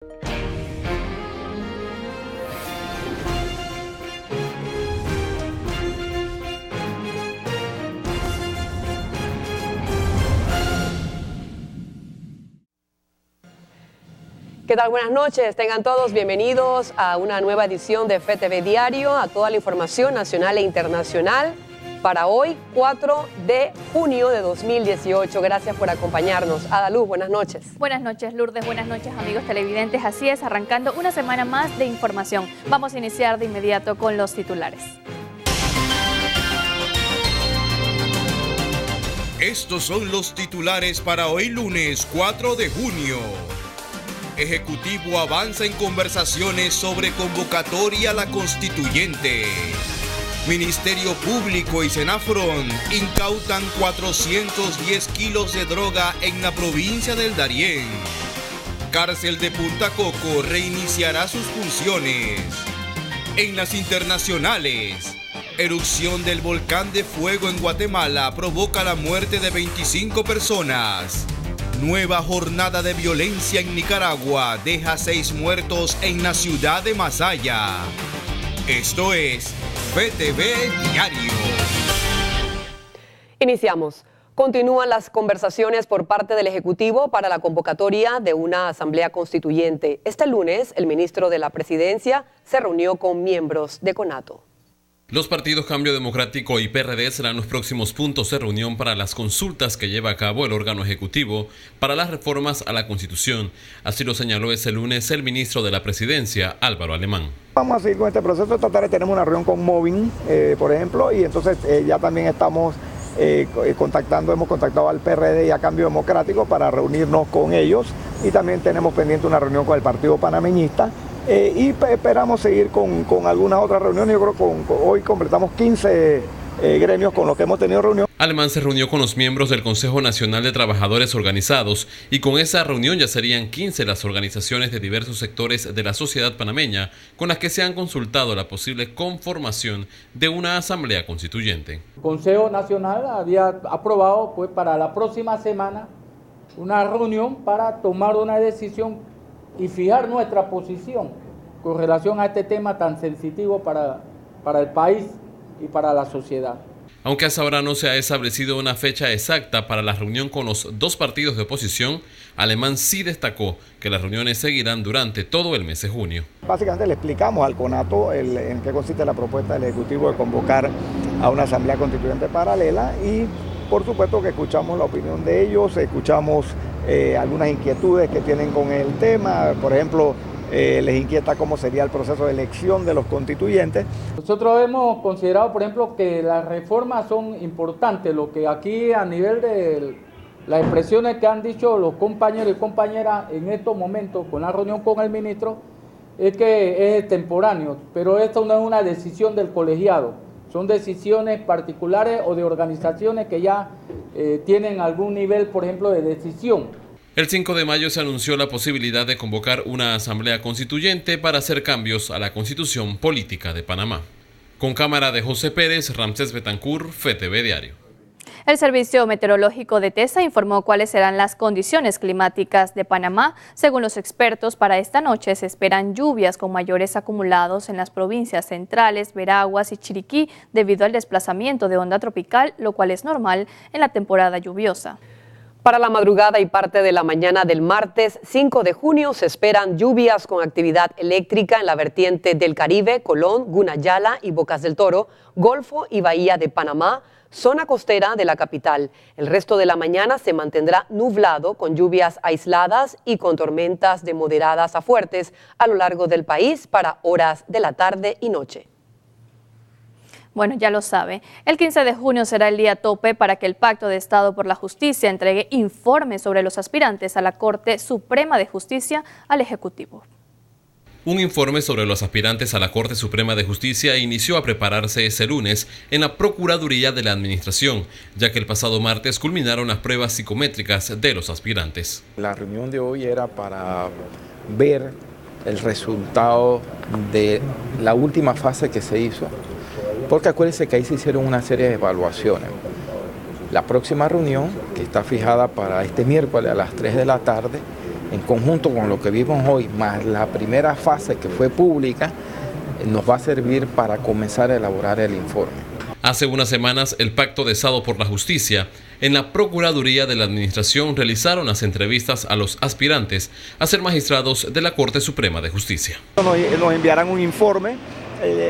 ¿Qué tal? Buenas noches. Tengan todos bienvenidos a una nueva edición de FETV Diario, a toda la información nacional e internacional para hoy, 4 de junio de 2018. Gracias por acompañarnos. Adaluz, buenas noches. Buenas noches, Lourdes. Buenas noches, amigos televidentes. Así es, arrancando una semana más de información. Vamos a iniciar de inmediato con los titulares. Estos son los titulares para hoy lunes 4 de junio. Ejecutivo avanza en conversaciones sobre convocatoria a la constituyente. Ministerio Público y Senafron incautan 410 kilos de droga en la provincia del Darién. Cárcel de Punta Coco reiniciará sus funciones. En las internacionales, erupción del volcán de fuego en Guatemala provoca la muerte de 25 personas. Nueva jornada de violencia en Nicaragua deja 6 muertos en la ciudad de Masaya. Esto es FETV Diario. Iniciamos. Continúan las conversaciones por parte del Ejecutivo para la convocatoria de una asamblea constituyente. Este lunes, el ministro de la Presidencia se reunió con miembros de CONATO. Los partidos Cambio Democrático y PRD serán los próximos puntos de reunión para las consultas que lleva a cabo el órgano ejecutivo para las reformas a la Constitución. Así lo señaló ese lunes el ministro de la Presidencia, Álvaro Alemán. Vamos a seguir con este proceso. Esta tarde tenemos una reunión con Movin, por ejemplo, y entonces ya también estamos hemos contactado al PRD y a Cambio Democrático para reunirnos con ellos, y también tenemos pendiente una reunión con el Partido Panameñista. Y esperamos seguir con algunas otras reuniones. Yo creo que hoy completamos 15 gremios con los que hemos tenido reunión. Alemán se reunió con los miembros del Consejo Nacional de Trabajadores Organizados y con esa reunión ya serían 15 las organizaciones de diversos sectores de la sociedad panameña con las que se han consultado la posible conformación de una asamblea constituyente. El Consejo Nacional había aprobado para la próxima semana una reunión para tomar una decisión y fijar nuestra posición con relación a este tema tan sensitivo para el país y para la sociedad. Aunque hasta ahora no se ha establecido una fecha exacta para la reunión con los dos partidos de oposición, Alemán sí destacó que las reuniones seguirán durante todo el mes de junio. Básicamente le explicamos al CONATO en qué consiste la propuesta del Ejecutivo de convocar a una asamblea constituyente paralela, y por supuesto que escuchamos la opinión de ellos, escuchamos algunas inquietudes que tienen con el tema. Por ejemplo, les inquieta cómo sería el proceso de elección de los constituyentes. Nosotros hemos considerado, por ejemplo, que las reformas son importantes. Lo que aquí a nivel de las expresiones que han dicho los compañeros y compañeras en estos momentos con la reunión con el ministro es que es extemporáneo, pero esto no es una decisión del colegiado, son decisiones particulares o de organizaciones que ya tienen algún nivel, por ejemplo, de decisión. El 5 de mayo se anunció la posibilidad de convocar una asamblea constituyente para hacer cambios a la Constitución Política de Panamá. Con cámara de José Pérez, Ramsés Betancourt, FETV Diario. El Servicio Meteorológico de TESA informó cuáles serán las condiciones climáticas de Panamá. Según los expertos, para esta noche se esperan lluvias con mayores acumulados en las provincias centrales, Veraguas y Chiriquí debido al desplazamiento de onda tropical, lo cual es normal en la temporada lluviosa. Para la madrugada y parte de la mañana del martes 5 de junio se esperan lluvias con actividad eléctrica en la vertiente del Caribe, Colón, Gunayala y Bocas del Toro, Golfo y Bahía de Panamá, zona costera de la capital. El resto de la mañana se mantendrá nublado con lluvias aisladas y con tormentas de moderadas a fuertes a lo largo del país para horas de la tarde y noche. Bueno, ya lo sabe, el 15 de junio será el día tope para que el Pacto de Estado por la Justicia entregue informes sobre los aspirantes a la Corte Suprema de Justicia al Ejecutivo. Un informe sobre los aspirantes a la Corte Suprema de Justicia inició a prepararse ese lunes en la Procuraduría de la Administración, ya que el pasado martes culminaron las pruebas psicométricas de los aspirantes. La reunión de hoy era para ver el resultado de la última fase que se hizo, porque acuérdense que ahí se hicieron una serie de evaluaciones. La próxima reunión, que está fijada para este miércoles a las 3 de la tarde, en conjunto con lo que vimos hoy, más la primera fase que fue pública, nos va a servir para comenzar a elaborar el informe. Hace unas semanas, el Pacto de Estado por la Justicia en la Procuraduría de la Administración realizaron las entrevistas a los aspirantes a ser magistrados de la Corte Suprema de Justicia. Nos enviarán un informe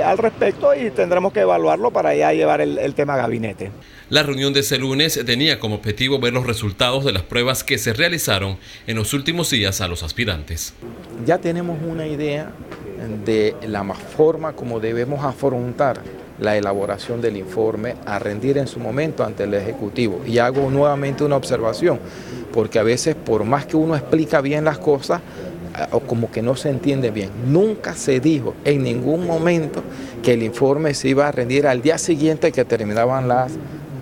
al respecto y tendremos que evaluarlo para ya llevar el tema a gabinete. La reunión de ese lunes tenía como objetivo ver los resultados de las pruebas que se realizaron en los últimos días a los aspirantes. Ya tenemos una idea de la forma como debemos afrontar la elaboración del informe a rendir en su momento ante el Ejecutivo. Y hago nuevamente una observación, porque a veces por más que uno explica bien las cosas, o como que no se entiende bien. Nunca se dijo en ningún momento que el informe se iba a rendir al día siguiente que terminaban las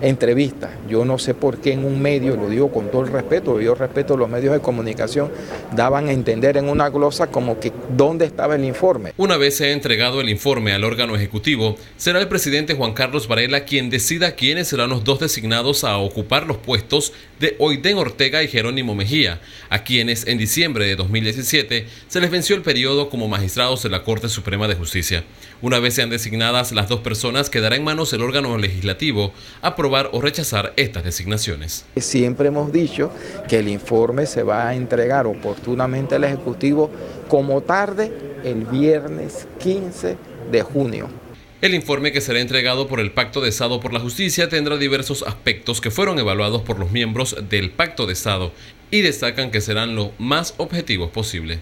entrevistas. Yo no sé por qué en un medio, lo digo con todo el respeto, yo respeto los medios de comunicación, daban a entender en una glosa como que dónde estaba el informe. Una vez se ha entregado el informe al órgano ejecutivo, será el presidente Juan Carlos Varela quien decida quiénes serán los dos designados a ocupar los puestos de Oiden Ortega y Jerónimo Mejía, a quienes en diciembre de 2017 se les venció el periodo como magistrados de la Corte Suprema de Justicia. Una vez sean designadas las dos personas, quedará en manos del órgano legislativo aprobar o rechazar estas designaciones. Siempre hemos dicho que el informe se va a entregar oportunamente al Ejecutivo como tarde el viernes 15 de junio. El informe, que será entregado por el Pacto de Estado por la Justicia, tendrá diversos aspectos que fueron evaluados por los miembros del Pacto de Estado y destacan que serán lo más objetivos posible.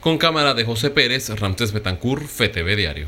Con cámara de José Pérez, Ramsés Betancourt, FETV Diario.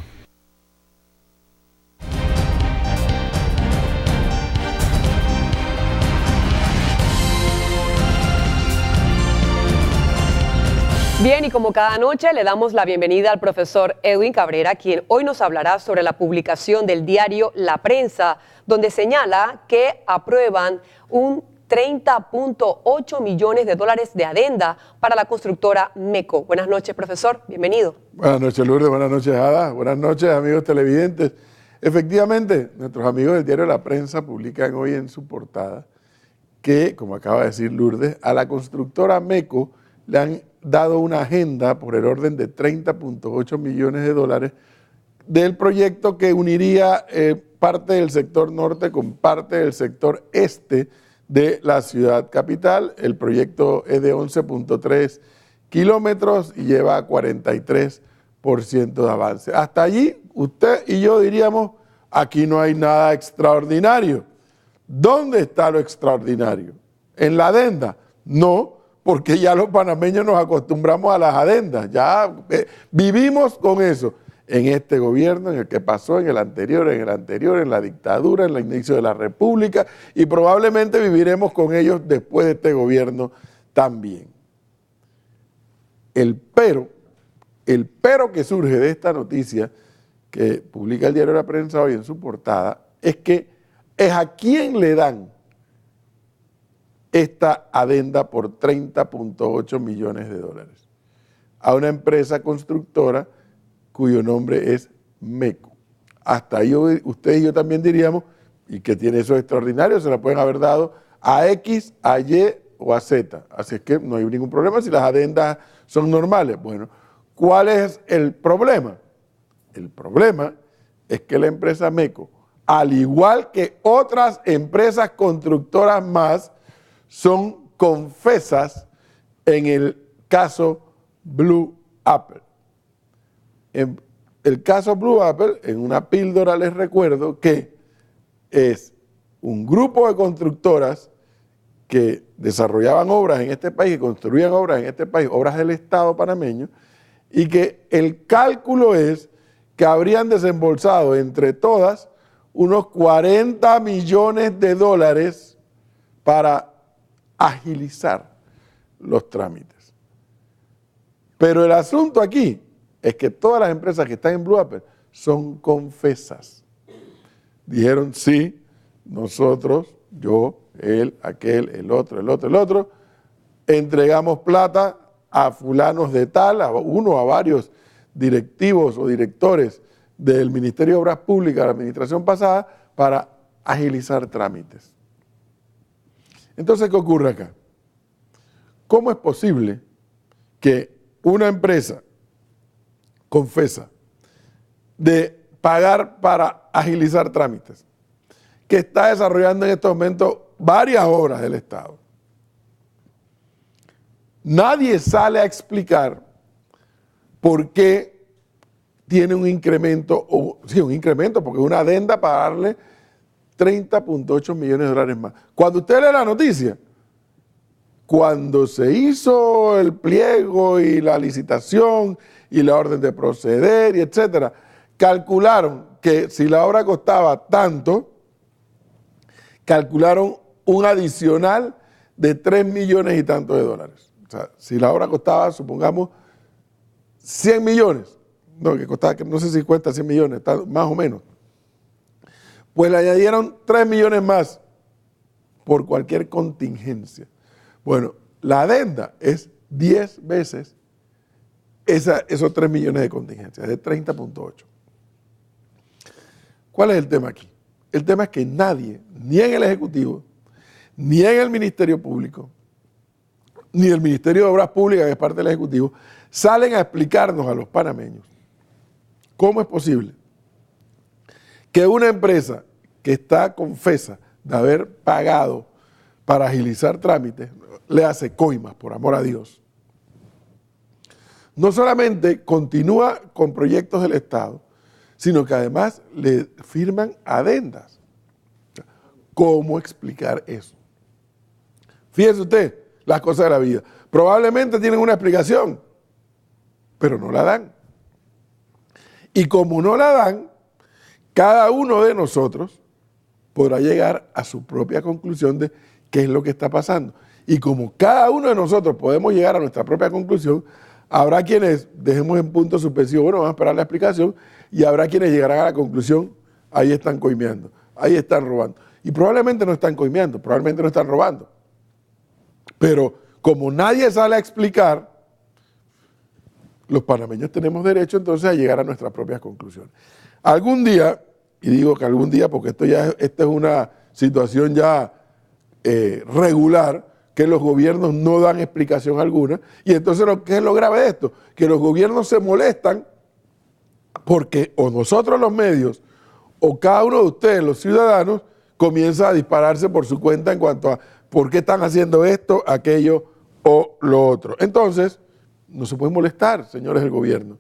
Bien, y como cada noche le damos la bienvenida al profesor Edwin Cabrera, quien hoy nos hablará sobre la publicación del diario La Prensa, donde señala que aprueban un 30.8 millones de dólares de adenda para la constructora MECO. Buenas noches, profesor. Bienvenido. Buenas noches, Lourdes. Buenas noches, Ada. Buenas noches, amigos televidentes. Efectivamente, nuestros amigos del diario La Prensa publican hoy en su portada que, como acaba de decir Lourdes, a la constructora MECO le han dado una agenda por el orden de 30.8 millones de dólares del proyecto que uniría parte del sector norte con parte del sector este de la ciudad capital. El proyecto es de 11.3 kilómetros y lleva 43% de avance. Hasta allí, usted y yo diríamos, aquí no hay nada extraordinario. ¿Dónde está lo extraordinario? ¿En la adenda? No, porque ya los panameños nos acostumbramos a las adendas, ya vivimos con eso. En este gobierno, en el que pasó, en el anterior, en la dictadura, en el inicio de la República, y probablemente viviremos con ellos después de este gobierno también. El pero que surge de esta noticia que publica el diario La Prensa hoy en su portada es que es a quién le dan esta adenda por 30.8 millones de dólares. A una empresa constructora cuyo nombre es MECO. Hasta ahí ustedes y yo también diríamos, ¿y qué tiene eso extraordinario? Se la pueden haber dado a X, a Y o a Z. Así es que no hay ningún problema si las adendas son normales. Bueno, ¿cuál es el problema? El problema es que la empresa MECO, al igual que otras empresas constructoras más, son confesas en el caso Blue Apple. En el caso Blue Apple, en una píldora les recuerdo que es un grupo de constructoras que desarrollaban obras en este país, que construían obras en este país, obras del Estado panameño, y que el cálculo es que habrían desembolsado entre todas unos 40 millones de dólares para agilizar los trámites. Pero el asunto aquí es que todas las empresas que están en Blue Apple son confesas. Dijeron, sí, nosotros, yo, él, aquel, el otro, entregamos plata a fulanos de tal, a uno, a varios directivos o directores del Ministerio de Obras Públicas de la administración pasada para agilizar trámites. Entonces, ¿qué ocurre acá? ¿Cómo es posible que una empresa confesa de pagar para agilizar trámites, que está desarrollando en estos momentos varias obras del Estado, nadie sale a explicar por qué tiene un incremento, un incremento, porque es una adenda para darle 30.8 millones de dólares más. Cuando usted lee la noticia, cuando se hizo el pliego y la licitación y la orden de proceder y etcétera, calcularon que si la obra costaba tanto, calcularon un adicional de 3 millones y tantos de dólares. O sea, si la obra costaba, supongamos, 100 millones, no, que costaba, no sé si cuesta 100 millones, más o menos, pues le añadieron 3 millones más por cualquier contingencia. Bueno, la adenda es 10 veces esos 3 millones de contingencia, de 30.8. ¿Cuál es el tema aquí? El tema es que nadie, ni en el Ejecutivo, ni en el Ministerio Público, ni el Ministerio de Obras Públicas, que es parte del Ejecutivo, salen a explicarnos a los panameños cómo es posible que una empresa que está confesa de haber pagado para agilizar trámites, le hace coimas, por amor a Dios. No solamente continúa con proyectos del Estado, sino que además le firman adendas. ¿Cómo explicar eso? Fíjese usted las cosas de la vida. Probablemente tienen una explicación, pero no la dan. Y como no la dan, cada uno de nosotros podrá llegar a su propia conclusión de qué es lo que está pasando. Y como cada uno de nosotros podemos llegar a nuestra propia conclusión, habrá quienes dejemos en punto suspensivo, bueno, vamos a esperar la explicación, y habrá quienes llegarán a la conclusión, ahí están coimeando, ahí están robando. Y probablemente no están coimeando, probablemente no están robando. Pero como nadie sale a explicar, los panameños tenemos derecho entonces a llegar a nuestras propias conclusiones. Algún día, y digo que algún día porque esta es una situación ya regular, que los gobiernos no dan explicación alguna, y entonces ¿qué es lo grave de esto? Que los gobiernos se molestan porque o nosotros los medios o cada uno de ustedes, los ciudadanos, comienza a dispararse por su cuenta en cuanto a por qué están haciendo esto, aquello o lo otro. Entonces, no se puede molestar, señores del gobierno.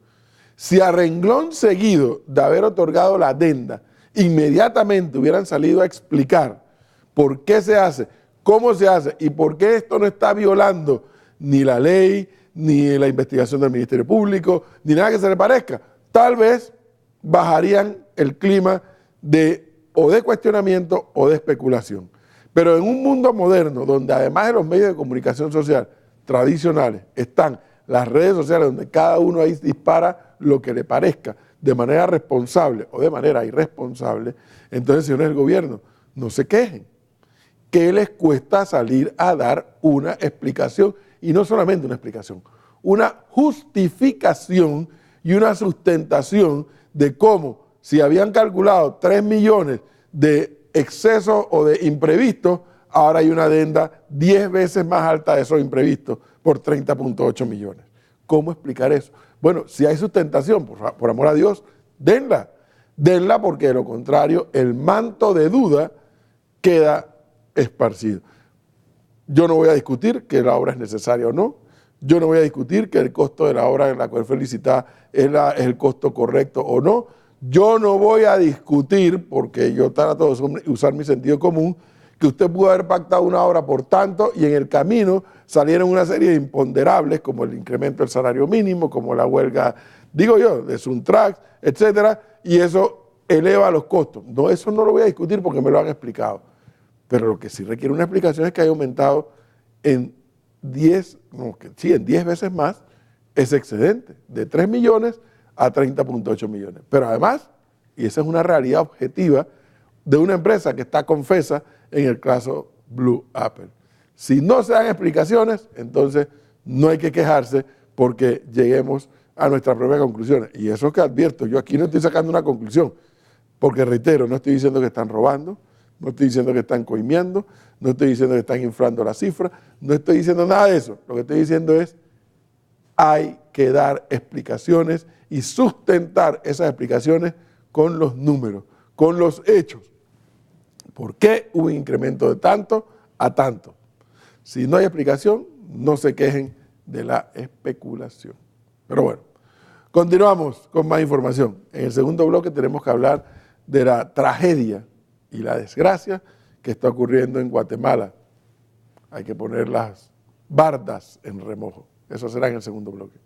Si a renglón seguido de haber otorgado la adenda, inmediatamente hubieran salido a explicar por qué se hace, cómo se hace y por qué esto no está violando ni la ley, ni la investigación del Ministerio Público, ni nada que se le parezca, tal vez bajarían el clima o de cuestionamiento o de especulación. Pero en un mundo moderno, donde además de los medios de comunicación social tradicionales, están las redes sociales, donde cada uno ahí dispara lo que le parezca, de manera responsable o de manera irresponsable, entonces, señores del gobierno, no se quejen. ¿Qué les cuesta salir a dar una explicación? Y no solamente una explicación, una justificación y una sustentación de cómo, si habían calculado 3 millones de excesos o de imprevistos, ahora hay una adenda 10 veces más alta de esos imprevistos por 30.8 millones. ¿Cómo explicar eso? Bueno, si hay sustentación, por amor a Dios, denla. Denla porque de lo contrario el manto de duda queda esparcido. Yo no voy a discutir que la obra es necesaria o no. Yo no voy a discutir que el costo de la obra en la cual fue licitada es el costo correcto o no. Yo no voy a discutir, porque yo trato de usar mi sentido común, que usted pudo haber pactado una obra por tanto y en el camino salieron una serie de imponderables como el incremento del salario mínimo, como la huelga, digo yo, de Suntrax, etcétera, y eso eleva los costos. No, eso no lo voy a discutir porque me lo han explicado. Pero lo que sí requiere una explicación es que haya aumentado en 10 veces más ese excedente, de 3 millones a 30.8 millones. Pero además, y esa es una realidad objetiva de una empresa que está confesa en el caso Blue Apple. Si no se dan explicaciones, entonces no hay que quejarse porque lleguemos a nuestras propias conclusiones. Y eso que advierto, yo aquí no estoy sacando una conclusión, porque reitero, no estoy diciendo que están robando, no estoy diciendo que están coimeando, no estoy diciendo que están inflando la cifra, no estoy diciendo nada de eso. Lo que estoy diciendo es hay que dar explicaciones y sustentar esas explicaciones con los números, con los hechos. ¿Por qué hubo un incremento de tanto a tanto? Si no hay explicación, no se quejen de la especulación. Pero bueno, continuamos con más información. En el segundo bloque tenemos que hablar de la tragedia y la desgracia que está ocurriendo en Guatemala. Hay que poner las bardas en remojo. Eso será en el segundo bloque.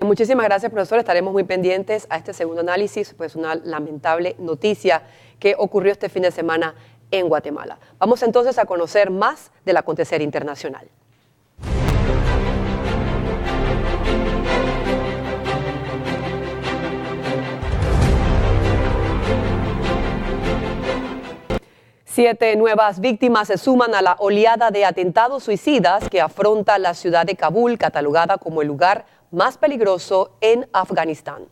Muchísimas gracias, profesor. Estaremos muy pendientes a este segundo análisis, pues una lamentable noticia que ocurrió este fin de semana en Guatemala. Vamos entonces a conocer más del acontecer internacional. Siete nuevas víctimas se suman a la oleada de atentados suicidas que afronta la ciudad de Kabul, catalogada como el lugar más peligroso en Afganistán.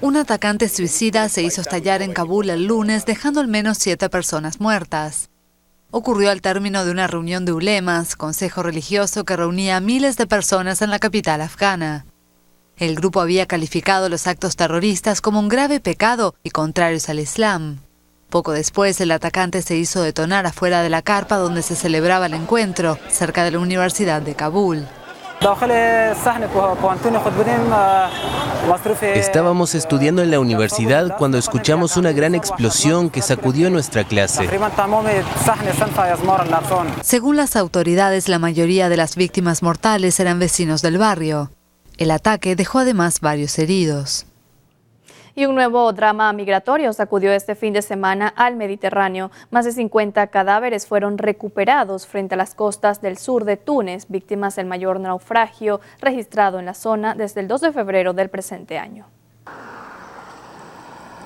Un atacante suicida se hizo estallar en Kabul el lunes, dejando al menos 7 personas muertas. Ocurrió al término de una reunión de ulemas, consejo religioso que reunía a miles de personas en la capital afgana. El grupo había calificado los actos terroristas como un grave pecado y contrarios al Islam. Poco después, el atacante se hizo detonar afuera de la carpa donde se celebraba el encuentro, cerca de la Universidad de Kabul. Estábamos estudiando en la universidad cuando escuchamos una gran explosión que sacudió nuestra clase. Según las autoridades, la mayoría de las víctimas mortales eran vecinos del barrio. El ataque dejó además varios heridos. Y un nuevo drama migratorio sacudió este fin de semana al Mediterráneo. Más de 50 cadáveres fueron recuperados frente a las costas del sur de Túnez, víctimas del mayor naufragio registrado en la zona desde el 2 de febrero del presente año.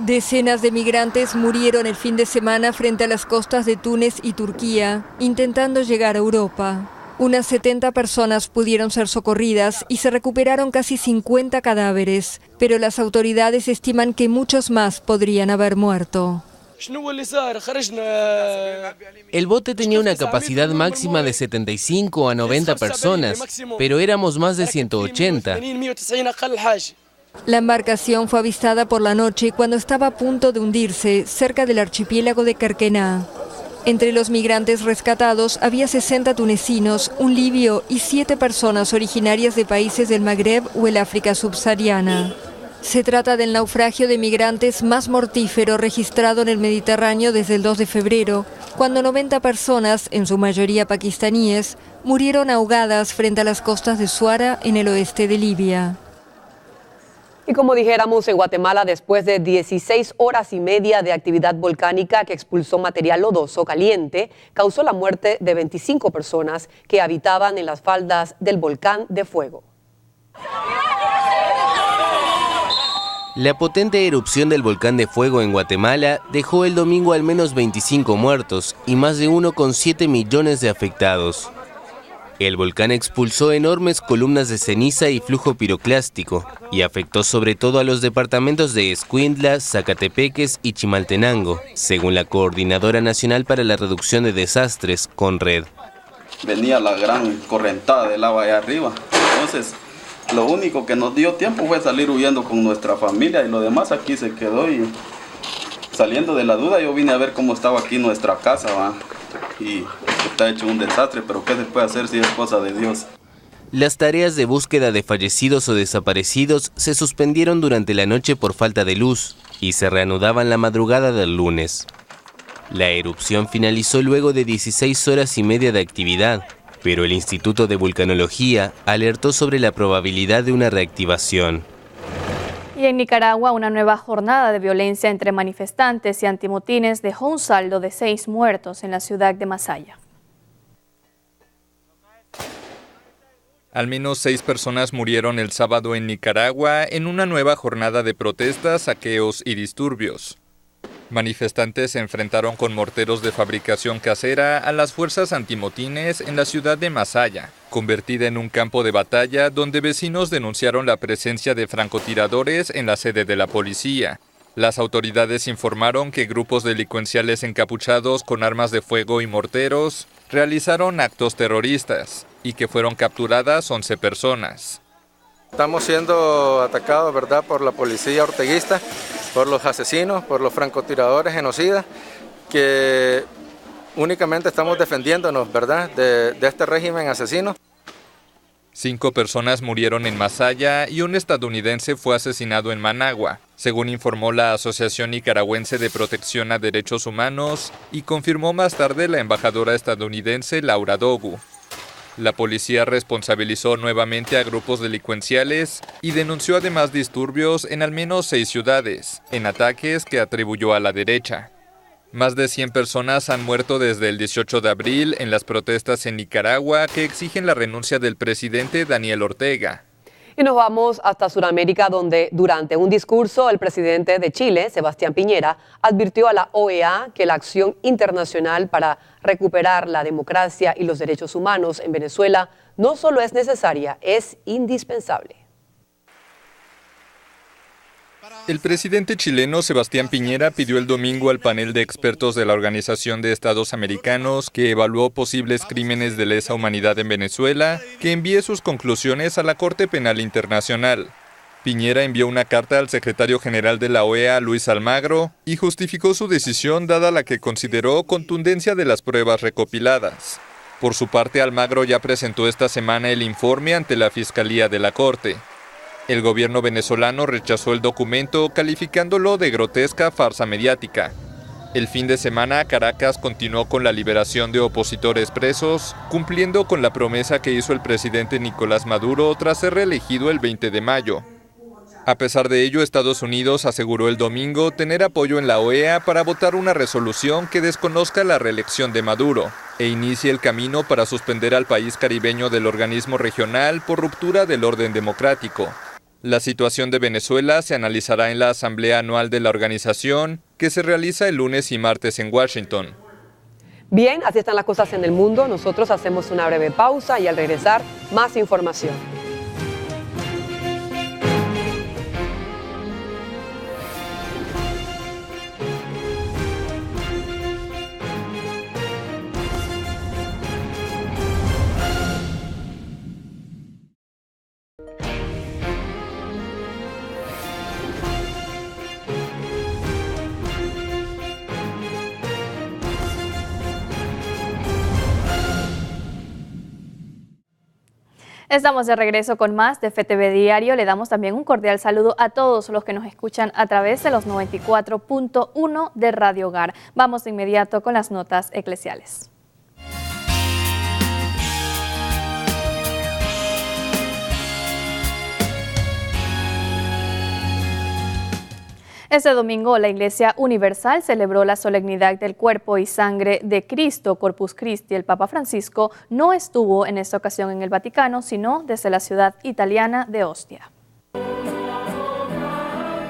Decenas de migrantes murieron el fin de semana frente a las costas de Túnez y Turquía, intentando llegar a Europa. Unas 70 personas pudieron ser socorridas y se recuperaron casi 50 cadáveres, pero las autoridades estiman que muchos más podrían haber muerto. El bote tenía una capacidad máxima de 75 a 90 personas, pero éramos más de 180. La embarcación fue avistada por la noche cuando estaba a punto de hundirse cerca del archipiélago de Kerkená. Entre los migrantes rescatados había 60 tunecinos, un libio y 7 personas originarias de países del Magreb o el África subsahariana. Se trata del naufragio de migrantes más mortífero registrado en el Mediterráneo desde el 2 de febrero, cuando 90 personas, en su mayoría pakistaníes, murieron ahogadas frente a las costas de Zuara, en el oeste de Libia. Y como dijéramos, en Guatemala, después de 16 horas y media de actividad volcánica que expulsó material lodoso caliente, causó la muerte de 25 personas que habitaban en las faldas del volcán de fuego. La potente erupción del volcán de fuego en Guatemala dejó el domingo al menos 25 muertos y más de 1,7 millones de afectados. El volcán expulsó enormes columnas de ceniza y flujo piroclástico y afectó sobre todo a los departamentos de Escuintla, Zacatepeques y Chimaltenango, según la Coordinadora Nacional para la Reducción de Desastres, CONRED. Venía la gran correntada de lava allá arriba, entonces lo único que nos dio tiempo fue salir huyendo con nuestra familia y lo demás aquí se quedó. Y saliendo de la duda yo vine a ver cómo estaba aquí nuestra casa, ¿va? Y está hecho un desastre, pero ¿qué se puede hacer si es cosa de Dios? Las tareas de búsqueda de fallecidos o desaparecidos se suspendieron durante la noche por falta de luz y se reanudaban la madrugada del lunes. La erupción finalizó luego de 16 horas y media de actividad, pero el Instituto de Vulcanología alertó sobre la probabilidad de una reactivación. Y en Nicaragua, una nueva jornada de violencia entre manifestantes y antimotines dejó un saldo de 6 muertos en la ciudad de Masaya. Al menos 6 personas murieron el sábado en Nicaragua en una nueva jornada de protestas, saqueos y disturbios. Manifestantes se enfrentaron con morteros de fabricación casera a las fuerzas antimotines en la ciudad de Masaya, convertida en un campo de batalla donde vecinos denunciaron la presencia de francotiradores en la sede de la policía. Las autoridades informaron que grupos delincuenciales encapuchados con armas de fuego y morteros realizaron actos terroristas. y que fueron capturadas 11 personas. Estamos siendo atacados, ¿verdad?, por la policía orteguista, por los asesinos, por los francotiradores genocidas, que únicamente estamos defendiéndonos, ¿verdad?, de este régimen asesino. 5 personas murieron en Masaya y un estadounidense fue asesinado en Managua, según informó la Asociación Nicaragüense de Protección a Derechos Humanos y confirmó más tarde la embajadora estadounidense Laura Dogu. La policía responsabilizó nuevamente a grupos delincuenciales y denunció además disturbios en al menos 6 ciudades, en ataques que atribuyó a la derecha. Más de 100 personas han muerto desde el 18 de abril en las protestas en Nicaragua que exigen la renuncia del presidente Daniel Ortega. Y nos vamos hasta Sudamérica, donde durante un discurso el presidente de Chile, Sebastián Piñera, advirtió a la OEA que la acción internacional para recuperar la democracia y los derechos humanos en Venezuela no solo es necesaria, es indispensable. El presidente chileno Sebastián Piñera pidió el domingo al panel de expertos de la Organización de Estados Americanos que evaluó posibles crímenes de lesa humanidad en Venezuela que envíe sus conclusiones a la Corte Penal Internacional. Piñera envió una carta al secretario general de la OEA, Luis Almagro, y justificó su decisión dada la que consideró contundencia de las pruebas recopiladas. Por su parte, Almagro ya presentó esta semana el informe ante la Fiscalía de la Corte. El gobierno venezolano rechazó el documento calificándolo de grotesca farsa mediática. El fin de semana, Caracas continuó con la liberación de opositores presos, cumpliendo con la promesa que hizo el presidente Nicolás Maduro tras ser reelegido el 20 de mayo. A pesar de ello, Estados Unidos aseguró el domingo tener apoyo en la OEA para votar una resolución que desconozca la reelección de Maduro e inicie el camino para suspender al país caribeño del organismo regional por ruptura del orden democrático. La situación de Venezuela se analizará en la Asamblea Anual de la organización, que se realiza el lunes y martes en Washington. Bien, así están las cosas en el mundo. Nosotros hacemos una breve pausa y al regresar, más información. Estamos de regreso con más de FTV Diario. Le damos también un cordial saludo a todos los que nos escuchan a través de los 94.1 de Radio Hogar. Vamos de inmediato con las notas eclesiales. Este domingo la Iglesia Universal celebró la solemnidad del cuerpo y sangre de Cristo, Corpus Christi. El Papa Francisco no estuvo en esta ocasión en el Vaticano, sino desde la ciudad italiana de Ostia.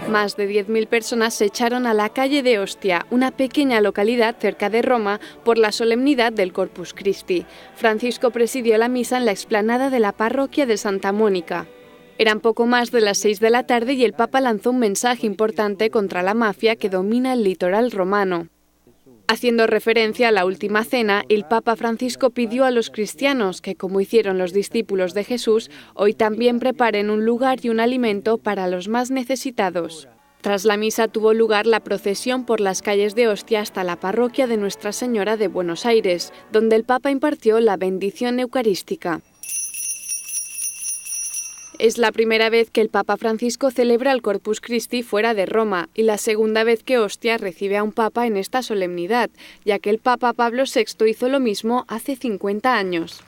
Más de 10.000 personas se echaron a la calle de Ostia, una pequeña localidad cerca de Roma, por la solemnidad del Corpus Christi. Francisco presidió la misa en la explanada de la parroquia de Santa Mónica. Eran poco más de las 6 de la tarde y el Papa lanzó un mensaje importante contra la mafia que domina el litoral romano. Haciendo referencia a la última cena, el Papa Francisco pidió a los cristianos que, como hicieron los discípulos de Jesús, hoy también preparen un lugar y un alimento para los más necesitados. Tras la misa tuvo lugar la procesión por las calles de Ostia hasta la parroquia de Nuestra Señora de Buenos Aires, donde el Papa impartió la bendición eucarística. Es la primera vez que el Papa Francisco celebra el Corpus Christi fuera de Roma y la segunda vez que Ostia recibe a un Papa en esta solemnidad, ya que el Papa Pablo VI hizo lo mismo hace 50 años.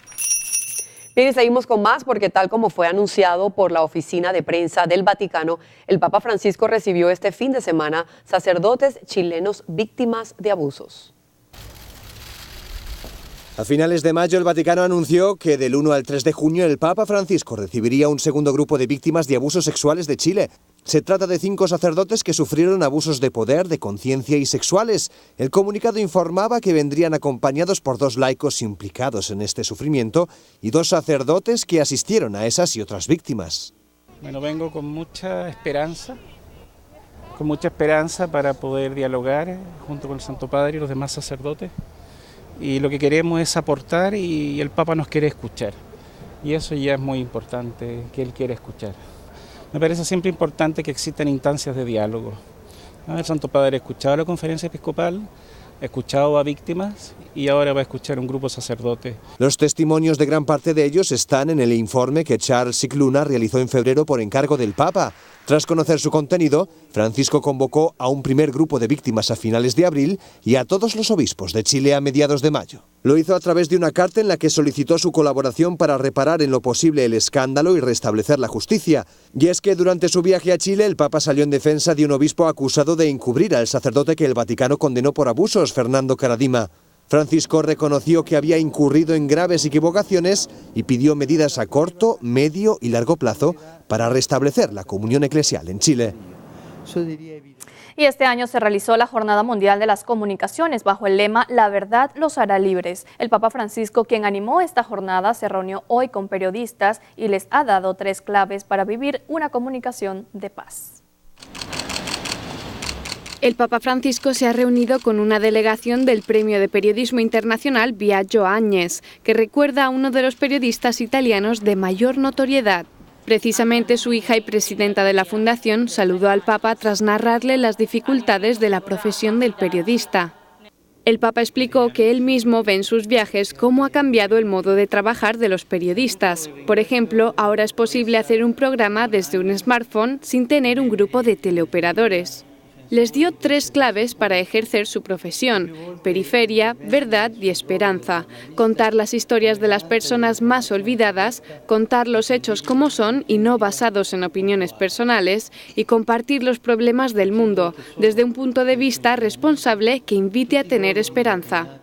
Bien, y seguimos con más porque tal como fue anunciado por la oficina de prensa del Vaticano, el Papa Francisco recibió este fin de semana sacerdotes chilenos víctimas de abusos. A finales de mayo, el Vaticano anunció que del 1 al 3 de junio el Papa Francisco recibiría un segundo grupo de víctimas de abusos sexuales de Chile. Se trata de 5 sacerdotes que sufrieron abusos de poder, de conciencia y sexuales. El comunicado informaba que vendrían acompañados por 2 laicos implicados en este sufrimiento y 2 sacerdotes que asistieron a esas y otras víctimas. Bueno, vengo con mucha esperanza para poder dialogar junto con el Santo Padre y los demás sacerdotes. Y lo que queremos es aportar y el Papa nos quiere escuchar. y eso ya es muy importante, que él quiere escuchar. Me parece siempre importante que existan instancias de diálogo. El Santo Padre ha escuchado la conferencia episcopal, ha escuchado a víctimas y ahora va a escuchar un grupo sacerdote. Los testimonios de gran parte de ellos están en el informe que Charles Cicluna realizó en febrero por encargo del Papa. Tras conocer su contenido, Francisco convocó a un primer grupo de víctimas a finales de abril y a todos los obispos de Chile a mediados de mayo. Lo hizo a través de una carta en la que solicitó su colaboración para reparar en lo posible el escándalo y restablecer la justicia. Y es que durante su viaje a Chile, el Papa salió en defensa de un obispo acusado de encubrir al sacerdote que el Vaticano condenó por abusos, Fernando Caradima. Francisco reconoció que había incurrido en graves equivocaciones y pidió medidas a corto, medio y largo plazo para restablecer la comunión eclesial en Chile. Y este año se realizó la Jornada Mundial de las Comunicaciones bajo el lema "La verdad los hará libres". El Papa Francisco, quien animó esta jornada, se reunió hoy con periodistas y les ha dado 3 claves para vivir una comunicación de paz. El Papa Francisco se ha reunido con una delegación del Premio de Periodismo Internacional Biagio Áñez, que recuerda a uno de los periodistas italianos de mayor notoriedad. Precisamente su hija y presidenta de la fundación saludó al Papa tras narrarle las dificultades de la profesión del periodista. El Papa explicó que él mismo ve en sus viajes cómo ha cambiado el modo de trabajar de los periodistas. Por ejemplo, ahora es posible hacer un programa desde un smartphone sin tener un grupo de teleoperadores. Les dio 3 claves para ejercer su profesión: periferia, verdad y esperanza. Contar las historias de las personas más olvidadas, contar los hechos como son y no basados en opiniones personales, y compartir los problemas del mundo desde un punto de vista responsable que invite a tener esperanza.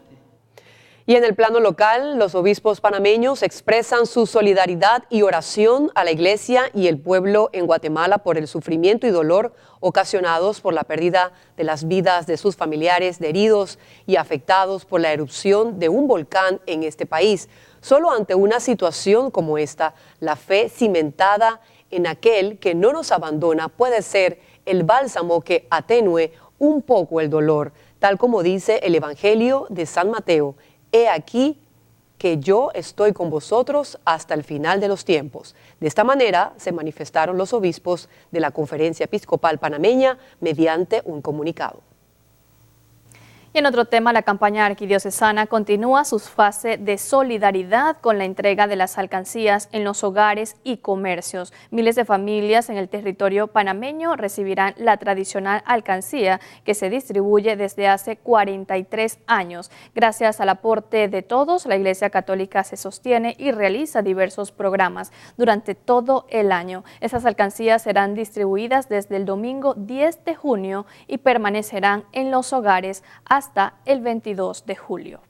Y en el plano local, los obispos panameños expresan su solidaridad y oración a la Iglesia y el pueblo en Guatemala por el sufrimiento y dolor ocasionados por la pérdida de las vidas de sus familiares heridos y afectados por la erupción de un volcán en este país. Solo ante una situación como esta, la fe cimentada en aquel que no nos abandona puede ser el bálsamo que atenúe un poco el dolor, tal como dice el Evangelio de San Mateo. He aquí que yo estoy con vosotros hasta el final de los tiempos. De esta manera se manifestaron los obispos de la Conferencia Episcopal Panameña mediante un comunicado. Y en otro tema, la campaña arquidiocesana continúa su fase de solidaridad con la entrega de las alcancías en los hogares y comercios. Miles de familias en el territorio panameño recibirán la tradicional alcancía que se distribuye desde hace 43 años. Gracias al aporte de todos, la Iglesia Católica se sostiene y realiza diversos programas durante todo el año. Esas alcancías serán distribuidas desde el domingo 10 de junio y permanecerán en los hogares hasta el 22 de julio.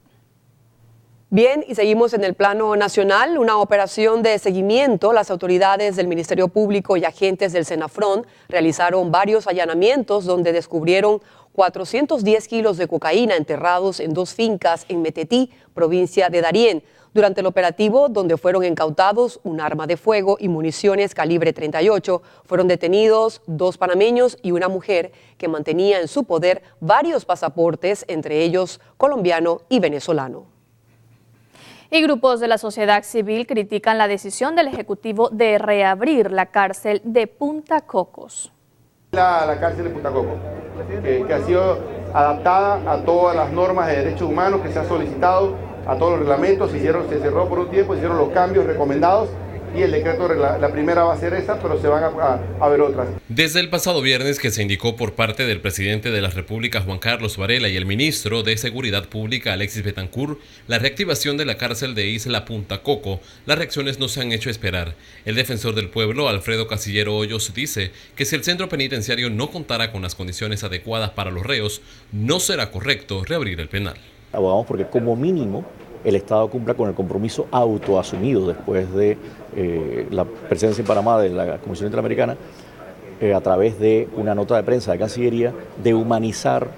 Bien, y seguimos en el plano nacional, una operación de seguimiento. Las autoridades del Ministerio Público y agentes del Senafrón realizaron varios allanamientos donde descubrieron 410 kilos de cocaína enterrados en 2 fincas en Metetí, provincia de Darién. Durante el operativo, donde fueron incautados un arma de fuego y municiones calibre 38, fueron detenidos 2 panameños y una mujer que mantenía en su poder varios pasaportes, entre ellos colombiano y venezolano. Y grupos de la sociedad civil critican la decisión del Ejecutivo de reabrir la cárcel de Punta Cocos. La cárcel de Punta Cocos, que ha sido adaptada a todas las normas de derechos humanos que se ha solicitado, a todos los reglamentos, se cerró por un tiempo, hicieron los cambios recomendados y el decreto, la primera va a ser esa, pero se van a ver otras. Desde el pasado viernes que se indicó por parte del presidente de la República, Juan Carlos Varela, y el ministro de Seguridad Pública, Alexis Betancourt, la reactivación de la cárcel de Isla Punta Coco, las reacciones no se han hecho esperar. El defensor del pueblo, Alfredo Casillero Hoyos, dice que si el centro penitenciario no contara con las condiciones adecuadas para los reos, no será correcto reabrir el penal. Abogamos porque como mínimo el Estado cumpla con el compromiso autoasumido después de la presencia en Panamá de la Comisión Interamericana a través de una nota de prensa de Cancillería de humanizar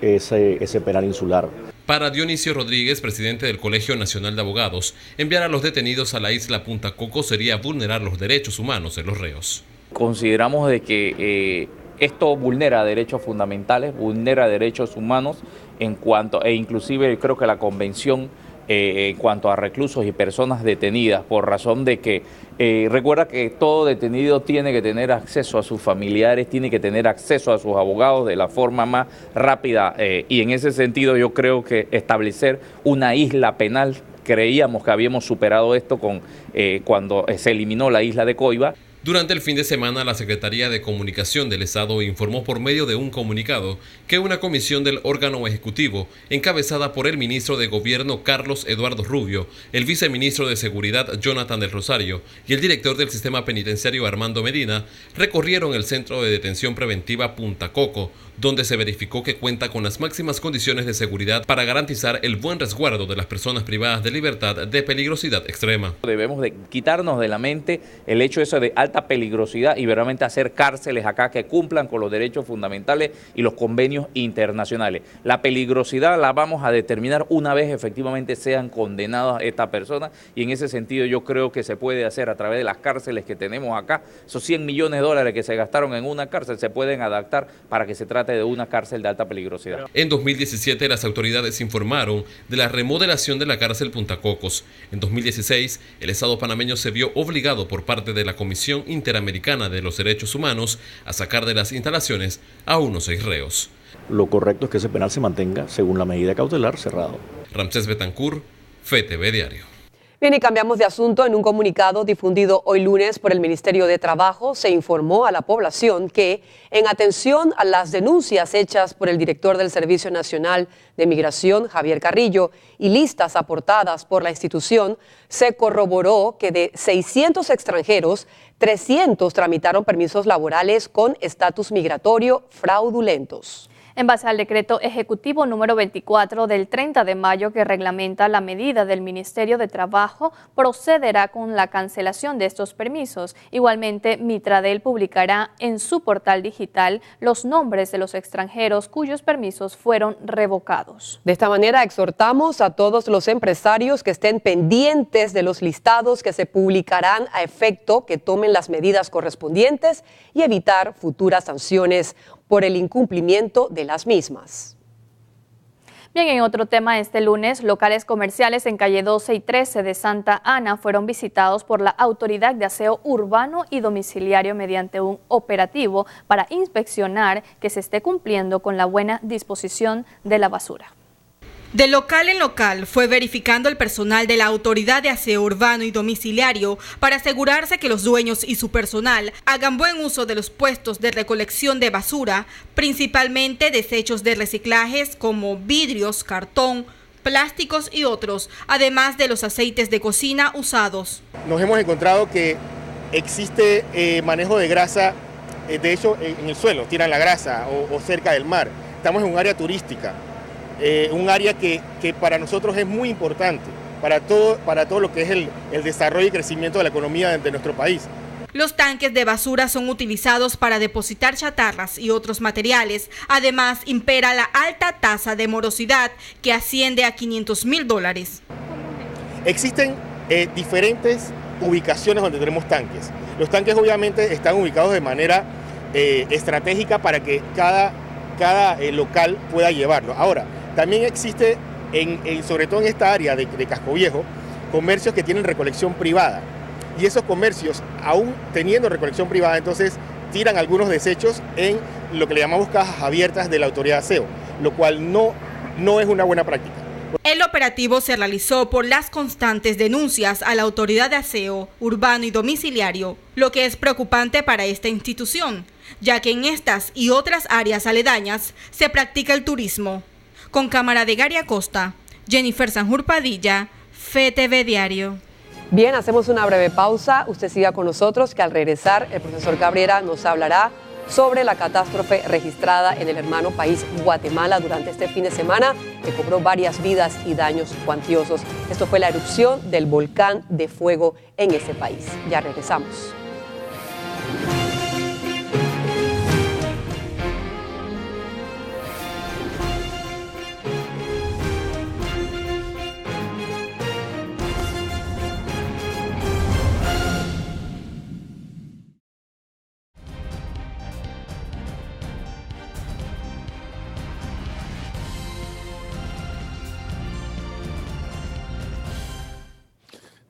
ese penal insular. Para Dionisio Rodríguez, presidente del Colegio Nacional de Abogados, enviar a los detenidos a la isla Punta Coco sería vulnerar los derechos humanos de los reos. Consideramos de que esto vulnera derechos fundamentales, vulnera derechos humanos en cuanto, e inclusive creo que la Convención en cuanto a reclusos y personas detenidas, por razón de que recuerda que todo detenido tiene que tener acceso a sus familiares, tiene que tener acceso a sus abogados de la forma más rápida y en ese sentido yo creo que establecer una isla penal, creíamos que habíamos superado esto cuando se eliminó la isla de Coiba. Durante el fin de semana, la Secretaría de Comunicación del Estado informó por medio de un comunicado que una comisión del órgano ejecutivo, encabezada por el ministro de Gobierno Carlos Eduardo Rubio, el viceministro de Seguridad Jonathan del Rosario y el director del sistema penitenciario Armando Medina, recorrieron el centro de detención preventiva Punta Coco, donde se verificó que cuenta con las máximas condiciones de seguridad para garantizar el buen resguardo de las personas privadas de libertad de peligrosidad extrema. Debemos de quitarnos de la mente el hecho ese de alta peligrosidad y verdaderamente hacer cárceles acá que cumplan con los derechos fundamentales y los convenios internacionales. La peligrosidad la vamos a determinar una vez efectivamente sean condenadas estas personas y en ese sentido yo creo que se puede hacer a través de las cárceles que tenemos acá. Esos 100 millones de dólares que se gastaron en una cárcel se pueden adaptar para que se trate de una cárcel de alta peligrosidad. En 2017 las autoridades informaron de la remodelación de la cárcel Punta Cocos. En 2016 el Estado panameño se vio obligado por parte de la Comisión Interamericana de los Derechos Humanos a sacar de las instalaciones a unos 6 reos. Lo correcto es que ese penal se mantenga, según la medida cautelar, cerrado. Ramsés Betancourt, FTV Diario. Bien, y cambiamos de asunto. En un comunicado difundido hoy lunes por el Ministerio de Trabajo, se informó a la población que, en atención a las denuncias hechas por el director del Servicio Nacional de Migración, Javier Carrillo, y listas aportadas por la institución, se corroboró que de 600 extranjeros, 300 tramitaron permisos laborales con estatus migratorio fraudulentos. En base al decreto ejecutivo número 24 del 30 de mayo que reglamenta la medida del Ministerio de Trabajo, procederá con la cancelación de estos permisos. Igualmente, Mitradel publicará en su portal digital los nombres de los extranjeros cuyos permisos fueron revocados. De esta manera, exhortamos a todos los empresarios que estén pendientes de los listados que se publicarán a efecto que tomen las medidas correspondientes y evitar futuras sanciones por el incumplimiento de las mismas. Bien, en otro tema, este lunes, locales comerciales en calle 12 y 13 de Santa Ana fueron visitados por la Autoridad de Aseo Urbano y Domiciliario mediante un operativo para inspeccionar que se esté cumpliendo con la buena disposición de la basura. De local en local fue verificando el personal de la Autoridad de Aseo Urbano y Domiciliario para asegurarse que los dueños y su personal hagan buen uso de los puestos de recolección de basura, principalmente desechos de reciclajes como vidrios, cartón, plásticos y otros, además de los aceites de cocina usados. Nos hemos encontrado que existe manejo de grasa, de hecho en el suelo, tiran la grasa o cerca del mar. Estamos en un área turística. Un área que para nosotros es muy importante, para todo lo que es el desarrollo y crecimiento de la economía de nuestro país. Los tanques de basura son utilizados para depositar chatarras y otros materiales. Además, impera la alta tasa de morosidad que asciende a $500,000. Existen diferentes ubicaciones donde tenemos tanques. Los tanques obviamente están ubicados de manera estratégica para que cada local pueda llevarlo. Ahora, también existe, sobre todo en esta área de Casco Viejo, comercios que tienen recolección privada. Y esos comercios, aún teniendo recolección privada, entonces tiran algunos desechos en lo que le llamamos cajas abiertas de la Autoridad de Aseo, lo cual no es una buena práctica. El operativo se realizó por las constantes denuncias a la Autoridad de Aseo Urbano y Domiciliario, lo que es preocupante para esta institución, ya que en estas y otras áreas aledañas se practica el turismo. Con cámara de Gary Acosta, Jennifer Sanjur Padilla, FTV Diario. Bien, hacemos una breve pausa. Usted siga con nosotros, que al regresar el profesor Cabrera nos hablará sobre la catástrofe registrada en el hermano país Guatemala durante este fin de semana, que cobró varias vidas y daños cuantiosos. Esto fue la erupción del volcán de fuego en ese país. Ya regresamos.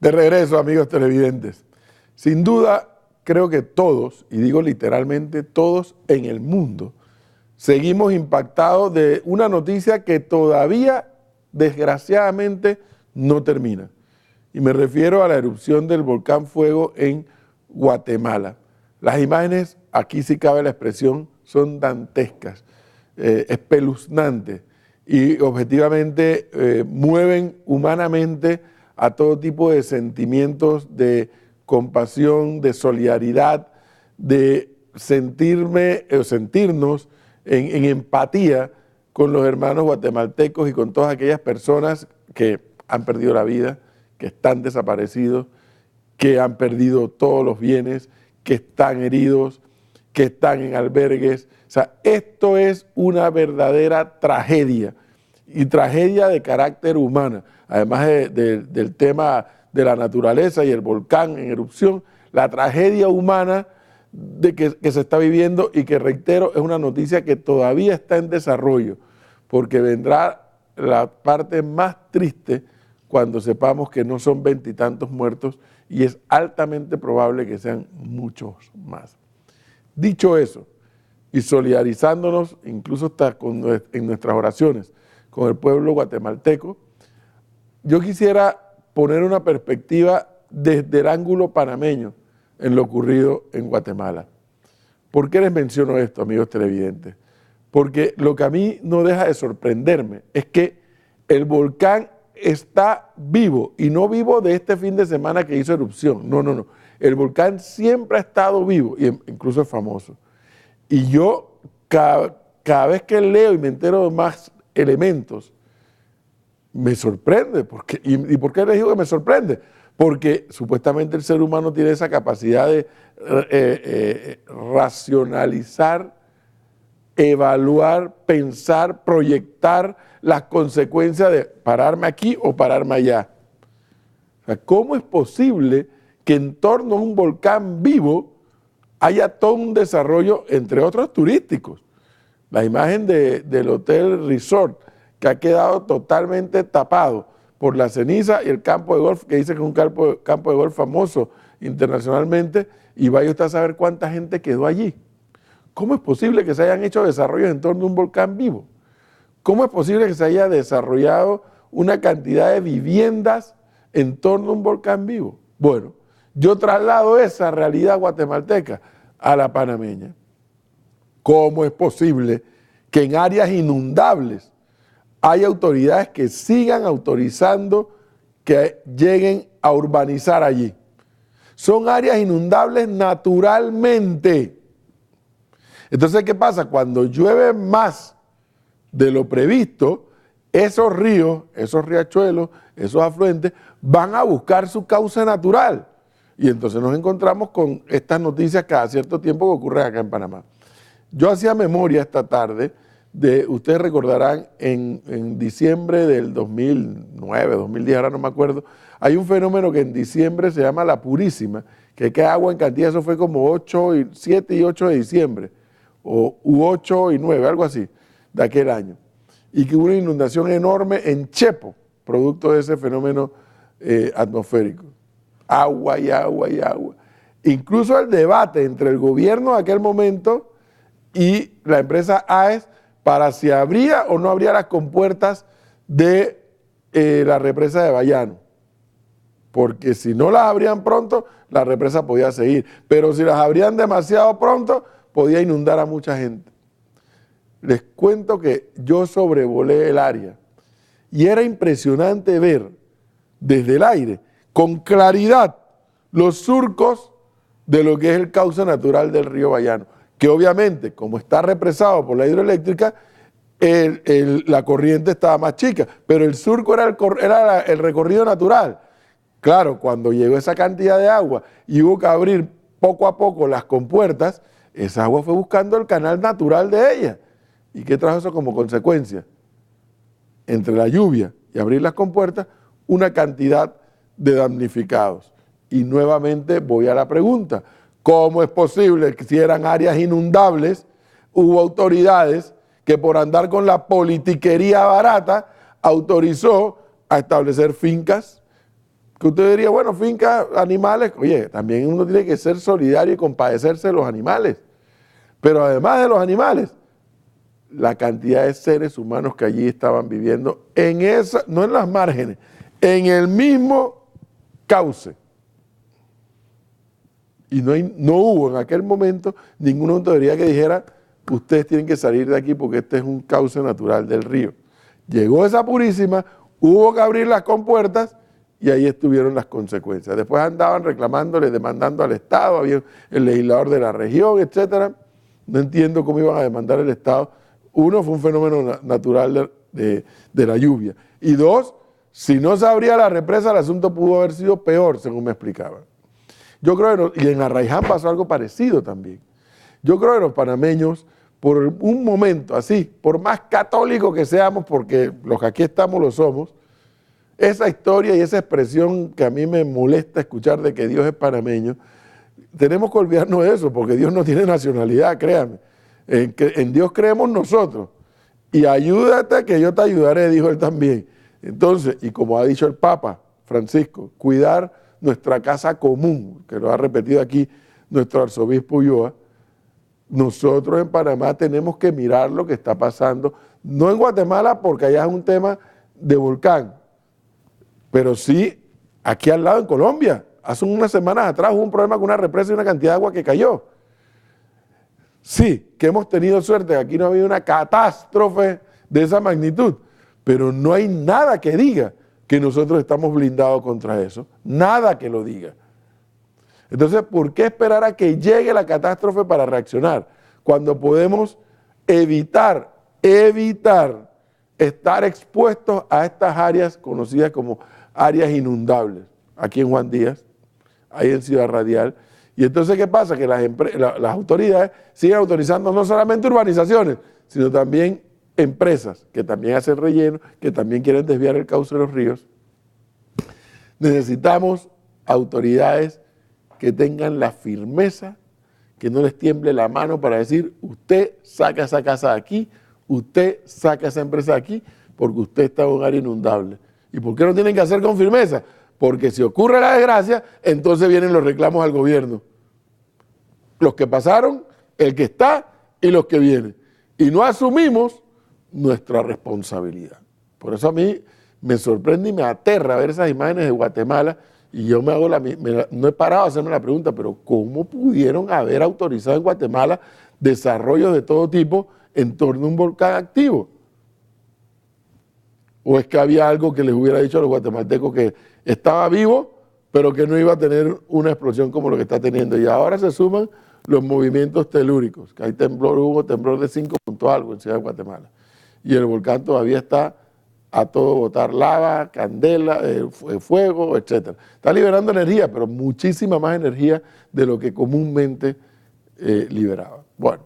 De regreso, amigos televidentes. Sin duda, creo que todos, y digo literalmente todos en el mundo, seguimos impactados de una noticia que todavía, desgraciadamente, no termina. Y me refiero a la erupción del volcán Fuego en Guatemala. Las imágenes, aquí sí cabe la expresión, son dantescas, espeluznantes y objetivamente mueven humanamente a todo tipo de sentimientos de compasión, de solidaridad, de sentirnos en empatía con los hermanos guatemaltecos y con todas aquellas personas que han perdido la vida, que están desaparecidos, que han perdido todos los bienes, que están heridos, que están en albergues. O sea, esto es una verdadera tragedia, y tragedia de carácter humano. Además del tema de la naturaleza y el volcán en erupción, la tragedia humana que se está viviendo y que, reitero, es una noticia que todavía está en desarrollo, porque vendrá la parte más triste cuando sepamos que no son 20 y tantos muertos y es altamente probable que sean muchos más. Dicho eso, y solidarizándonos incluso hasta en nuestras oraciones con el pueblo guatemalteco, yo quisiera poner una perspectiva desde el ángulo panameño en lo ocurrido en Guatemala. ¿Por qué les menciono esto, amigos televidentes? Porque lo que a mí no deja de sorprenderme es que el volcán está vivo, y no vivo de este fin de semana que hizo erupción, no. El volcán siempre ha estado vivo, y incluso es famoso. Y yo cada vez que leo y me entero de más elementos, me sorprende. ¿Y por qué les digo que me sorprende? Porque supuestamente el ser humano tiene esa capacidad de racionalizar, evaluar, pensar, proyectar las consecuencias de pararme aquí o pararme allá. O sea, ¿cómo es posible que en torno a un volcán vivo haya todo un desarrollo, entre otros turísticos? La imagen del Hotel Resort, que ha quedado totalmente tapado por la ceniza, y el campo de golf, que dice que es un campo de golf famoso internacionalmente, y vaya usted a saber cuánta gente quedó allí. ¿Cómo es posible que se hayan hecho desarrollos en torno a un volcán vivo? ¿Cómo es posible que se haya desarrollado una cantidad de viviendas en torno a un volcán vivo? Bueno, yo traslado esa realidad guatemalteca a la panameña. ¿Cómo es posible que en áreas inundables hay autoridades que sigan autorizando que lleguen a urbanizar allí? Son áreas inundables naturalmente. Entonces, ¿qué pasa? Cuando llueve más de lo previsto, esos ríos, esos riachuelos, esos afluentes, van a buscar su cauce natural. Y entonces nos encontramos con estas noticias cada cierto tiempo que ocurren acá en Panamá. Yo hacía memoria esta tarde ustedes recordarán, en diciembre del 2009, 2010, ahora no me acuerdo, hay un fenómeno que en diciembre se llama la Purísima, que cae agua en cantidad, eso fue como 7 y 8 de diciembre, u 8 y 9, algo así, de aquel año. Y que hubo una inundación enorme en Chepo, producto de ese fenómeno atmosférico. Agua y agua y agua. Incluso el debate entre el gobierno de aquel momento y la empresa AES para si abría o no abría las compuertas de la represa de Bayano. Porque si no las abrían pronto, la represa podía seguir. Pero si las abrían demasiado pronto, podía inundar a mucha gente. Les cuento que yo sobrevolé el área y era impresionante ver desde el aire, con claridad, los surcos de lo que es el cauce natural del río Bayano, que obviamente, como está represado por la hidroeléctrica, la corriente estaba más chica, pero el surco era el recorrido natural. Claro, cuando llegó esa cantidad de agua y hubo que abrir poco a poco las compuertas, esa agua fue buscando el canal natural de ella. ¿Y qué trajo eso como consecuencia? Entre la lluvia y abrir las compuertas, una cantidad de damnificados. Y nuevamente voy a la pregunta, ¿cómo es posible que si eran áreas inundables, hubo autoridades que por andar con la politiquería barata autorizó a establecer fincas, Que usted diría, bueno, finca, animales, oye, también uno tiene que ser solidario y compadecerse de los animales. Pero además de los animales, la cantidad de seres humanos que allí estaban viviendo, en esa, no en las márgenes, en el mismo cauce. Y no hubo en aquel momento ninguna autoridad que dijera, ustedes tienen que salir de aquí porque este es un cauce natural del río. Llegó esa Purísima, hubo que abrir las compuertas y ahí estuvieron las consecuencias. Después andaban reclamándole, demandando al Estado, había el legislador de la región, etcétera. No entiendo cómo iban a demandar el Estado. Uno, fue un fenómeno natural de la lluvia. Y dos, si no se abría la represa, el asunto pudo haber sido peor, según me explicaban. Yo creo que y en Arraiján pasó algo parecido también. Yo creo que los panameños, por un momento así, por más católicos que seamos, porque los que aquí estamos lo somos, esa historia y esa expresión que a mí me molesta escuchar de que Dios es panameño, tenemos que olvidarnos de eso, porque Dios no tiene nacionalidad, créanme. En Dios creemos nosotros. Y ayúdate que yo te ayudaré, dijo él también. Entonces, y como ha dicho el Papa Francisco, cuidar nuestra casa común, que lo ha repetido aquí nuestro arzobispo Ulloa, nosotros en Panamá tenemos que mirar lo que está pasando, no en Guatemala porque allá es un tema de volcán, pero sí aquí al lado en Colombia. Hace unas semanas atrás hubo un problema con una represa y una cantidad de agua que cayó. Sí, que hemos tenido suerte, que aquí no ha habido una catástrofe de esa magnitud, pero no hay nada que diga que nosotros estamos blindados contra eso, nada que lo diga. Entonces, ¿por qué esperar a que llegue la catástrofe para reaccionar? Cuando podemos evitar estar expuestos a estas áreas conocidas como áreas inundables, aquí en Juan Díaz, ahí en Ciudad Radial. Y entonces, ¿qué pasa? Que las autoridades siguen autorizando no solamente urbanizaciones, sino también empresas que también hacen relleno, que también quieren desviar el cauce de los ríos. Necesitamos autoridades que tengan la firmeza, que no les tiemble la mano para decir, usted saca esa casa de aquí, usted saca esa empresa de aquí, porque usted está en un área inundable. ¿Y por qué no tienen que hacer con firmeza? Porque si ocurre la desgracia, entonces vienen los reclamos al gobierno. Los que pasaron, el que está y los que vienen. Y no asumimos nuestra responsabilidad. Por eso a mí me sorprende y me aterra ver esas imágenes de Guatemala y yo no he parado de hacerme la pregunta, pero ¿cómo pudieron haber autorizado en Guatemala desarrollos de todo tipo en torno a un volcán activo? ¿O es que había algo que les hubiera dicho a los guatemaltecos que estaba vivo, pero que no iba a tener una explosión como lo que está teniendo? Y ahora se suman los movimientos telúricos, que hay hubo temblor de 5 puntos algo en Ciudad de Guatemala. Y el volcán todavía está a todo botar lava, candela, fuego, etc. Está liberando energía, pero muchísima más energía de lo que comúnmente liberaba. Bueno,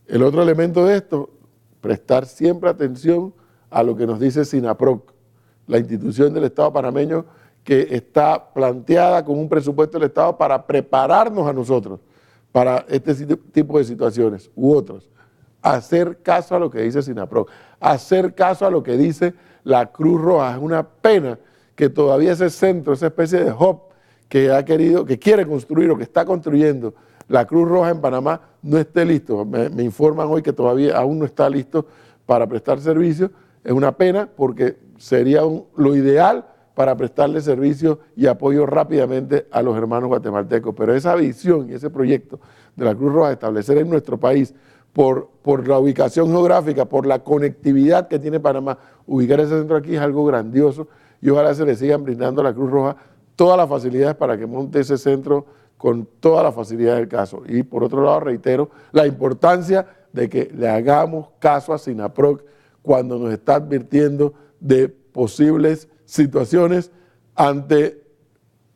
el otro elemento de esto, prestar siempre atención a lo que nos dice SINAPROC, la institución del Estado panameño que está planteada con un presupuesto del Estado para prepararnos a nosotros para este tipo de situaciones u otras. Hacer caso a lo que dice SINAPROC, hacer caso a lo que dice la Cruz Roja. Es una pena que todavía ese centro, esa especie de hub que quiere construir o que está construyendo la Cruz Roja en Panamá no esté listo. Me informan hoy que todavía aún no está listo para prestar servicio. Es una pena porque sería lo ideal para prestarle servicio y apoyo rápidamente a los hermanos guatemaltecos. Pero esa visión y ese proyecto de la Cruz Roja de establecer en nuestro país, por la ubicación geográfica, por la conectividad que tiene Panamá, ubicar ese centro aquí es algo grandioso y ojalá se le sigan brindando a la Cruz Roja todas las facilidades para que monte ese centro con todas las facilidades del caso. Y por otro lado, reitero la importancia de que le hagamos caso a SINAPROC cuando nos está advirtiendo de posibles situaciones ante